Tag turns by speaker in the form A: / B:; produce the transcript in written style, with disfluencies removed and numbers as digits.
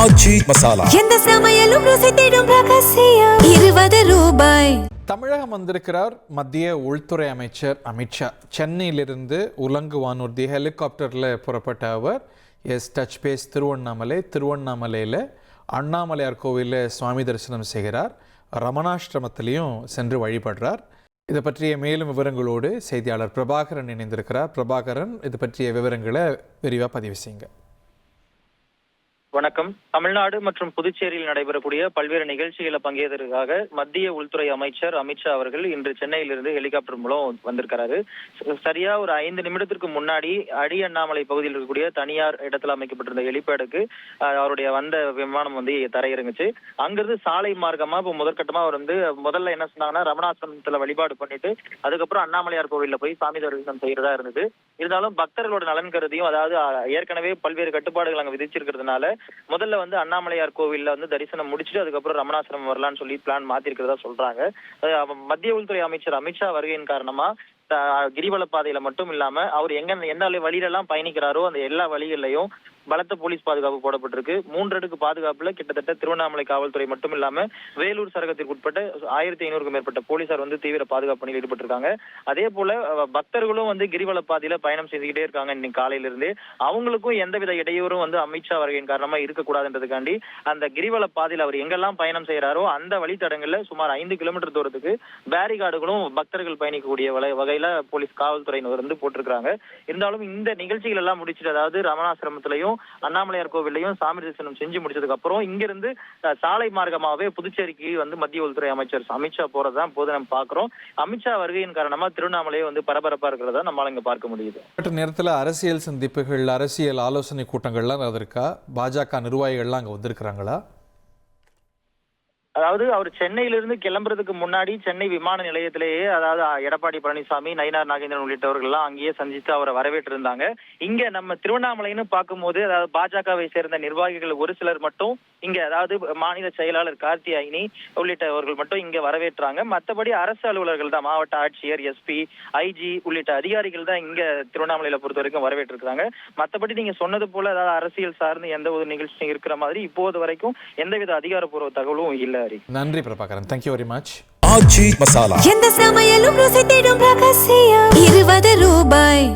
A: ஆச்சி மசாலா.
B: எந்த சமையலும் ருசி தேடும் ரகசியம். 20 ரூபாய்.
C: தமிழகம் வந்திருக்கிறார் மத்திய உள்துறை அமைச்சர் அமித்ஷா. சென்னையிலிருந்து உலங்கு வானூர்தி ஹெலிகாப்டரில் புறப்பட்ட அவர் டச் பேஸ் திருவண்ணாமலையில் அண்ணாமலையார் கோவிலில் சுவாமி தரிசனம் செய்கிறார். ரமணாசிரமத்திலையும் சென்று வழிபடுறார். இதை பற்றிய மேலும் விவரங்களோடு செய்தியாளர் பிரபாகரன் இணைந்திருக்கிறார். பிரபாகரன், இது பற்றிய விவரங்களை விரிவாக பதிவு செய்யுங்க.
D: வணக்கம். தமிழ்நாடு மற்றும் புதுச்சேரியில் நடைபெறக்கூடிய பல்வேறு நிகழ்ச்சிகளை பங்கேற்பதற்காக மத்திய உள்துறை அமைச்சர் அமித்ஷா அவர்கள் இன்று சென்னையிலிருந்து ஹெலிகாப்டர் மூலம் வந்திருக்கிறாரு. சரியா ஒரு 5 நிமிடத்திற்கு முன்னாடி அடி அண்ணாமலை பகுதியில் இருக்கக்கூடிய தனியார் இடத்துல அமைக்கப்பட்டிருந்த ஹெலிபேடுக்கு அவருடைய வந்த விமானம் வந்து தரையிறங்குச்சு. அங்கிருந்து சாலை மார்க்கமா இப்போ முதற்கட்டமா அவர் வந்து முதல்ல என்ன சொன்னாங்கன்னா ரமணாசிரமத்துல வழிபாடு பண்ணிட்டு அதுக்கப்புறம் அண்ணாமலையார் கோவில்ல போய் சாமி தரிசனம் செய்யறதா இருந்தது. இருந்தாலும் பக்தர்களோட நலன் கருதியும், அதாவது ஏற்கனவே பல்வேறு கட்டுப்பாடுகள் அங்க விதிச்சிருக்கிறதுனால முதல்ல வந்து அண்ணாமலையார் கோவில்ல வந்து தரிசனம் முடிச்சுட்டு அதுக்கப்புறம் ரமணாசிரமம் வரலான்னு சொல்லி பிளான் மாத்திருக்கிறதா சொல்றாங்க. மத்திய உள்துறை அமைச்சர் அமித்ஷா வருகையின் காரணமா கிரிவல பாதையில மட்டும் இல்லாம அவர் எந்த வழியில எல்லாம் பயணிக்கிறாரோ அந்த எல்லா வழிகள்லயும் பலத்த போலீஸ் பாதுகாப்பு போடப்பட்டிருக்கு. 3 அடுக்கு பாதுகாப்புல கிட்டத்தட்ட திருவண்ணாமலை காவல்துறை மட்டும் இல்லாம வேலூர் சரகத்திற்கு உட்பட்ட 1500க்கும் மேற்பட்ட போலீசார் வந்து தீவிர பாதுகாப்பு பணியில் ஈடுபட்டிருக்காங்க. அதே போல பக்தர்களும் வந்து கிரிவல பாதையில பயணம் செஞ்சுக்கிட்டே இருக்காங்க. இன்னைக்கு காலையில இருந்து அவங்களுக்கும் எந்தவித இடையூறும் வந்து அமித்ஷா வருகையின் காரணமா இருக்கக்கூடாதுன்றதுக்காண்டி அந்த கிரிவல பாதையில அவர் எங்கெல்லாம் பயணம் செய்யறாரோ அந்த வழித்தடங்கள்ல சுமார் 5 கிலோமீட்டர் தூரத்துக்கு பேரிகார்டுகளும் பக்தர்கள் பயணிக்கக்கூடிய வகையில போலீஸ் காவல்துறையினர் வந்து போட்டிருக்காங்க. இருந்தாலும் இந்த நிகழ்ச்சிகள் எல்லாம் முடிச்சுட்டு, அதாவது ரமணாசிரமத்திலையும் அண்ணாமலையார் கோவிலையும் சாமி தரிசனம் செஞ்சு முடிச்சதுக்கு அப்புறம் இங்கிருந்து சாலை மார்க்கமாவே புதுச்சேரிக்கு வந்து மத்திய உள்துறை அமைச்சர் அமித்ஷா போறதுதான் போது நம்ம பாக்குறோம். அமித்ஷா வருகையின் காரணமா திருவண்ணாமலையே வந்து பரபரப்பா இருக்கிறதா நம்மளால இங்க பார்க்க முடியுது.
C: நேரத்தில் அரசியல் சந்திப்புகள், அரசியல் ஆலோசனை கூட்டங்கள்லாம் இருக்கா? பாஜக நிர்வாகிகள்லாம் அங்க வந்திருக்கிறாங்களா?
D: அதாவது அவர் சென்னையிலிருந்து கிளம்புறதுக்கு முன்னாடி சென்னை விமான நிலையத்திலேயே, அதாவது எடப்பாடி பழனிசாமி, நயினார் நாகேந்திரன் உள்ளிட்டவர்கள் எல்லாம் அங்கேயே சந்தித்து அவரை வரவேற்று இருந்தாங்க. இங்க நம்ம திருவண்ணாமலைன்னு பார்க்கும்போது, அதாவது பாஜகவை சேர்ந்த நிர்வாகிகள் ஒரு சிலர் மட்டும் இங்க, அதாவது மாநில செயலாளர் கார்த்தியாயினி உள்ளிட்டவர்கள் மட்டும் இங்க வரவேற்றாங்க. மற்றபடி அரசு அலுவலர்கள் தான், மாவட்ட ஆட்சியர், எஸ்பி, ஐஜி உள்ளிட்ட அதிகாரிகள் தான் இங்க திருவண்ணாமலையில பொறுத்த வரைக்கும் வரவேற்று இருக்காங்க. மற்றபடி நீங்க சொன்னது போல அதாவது அரசியல் சார்ந்து எந்த ஒரு நிகழ்ச்சியும் இருக்கிற மாதிரி இப்போது வரைக்கும் எந்தவித அதிகாரப்பூர்வ தகவலும் இல்ல.
C: நன்றி பிரபாகரன், தேங்க்யூ வெரி மச்.
A: ஆச்சி மசாலா.
B: எந்த சமையலும் ருசி தேடும் ரகசியம். 20 ரூபாய்.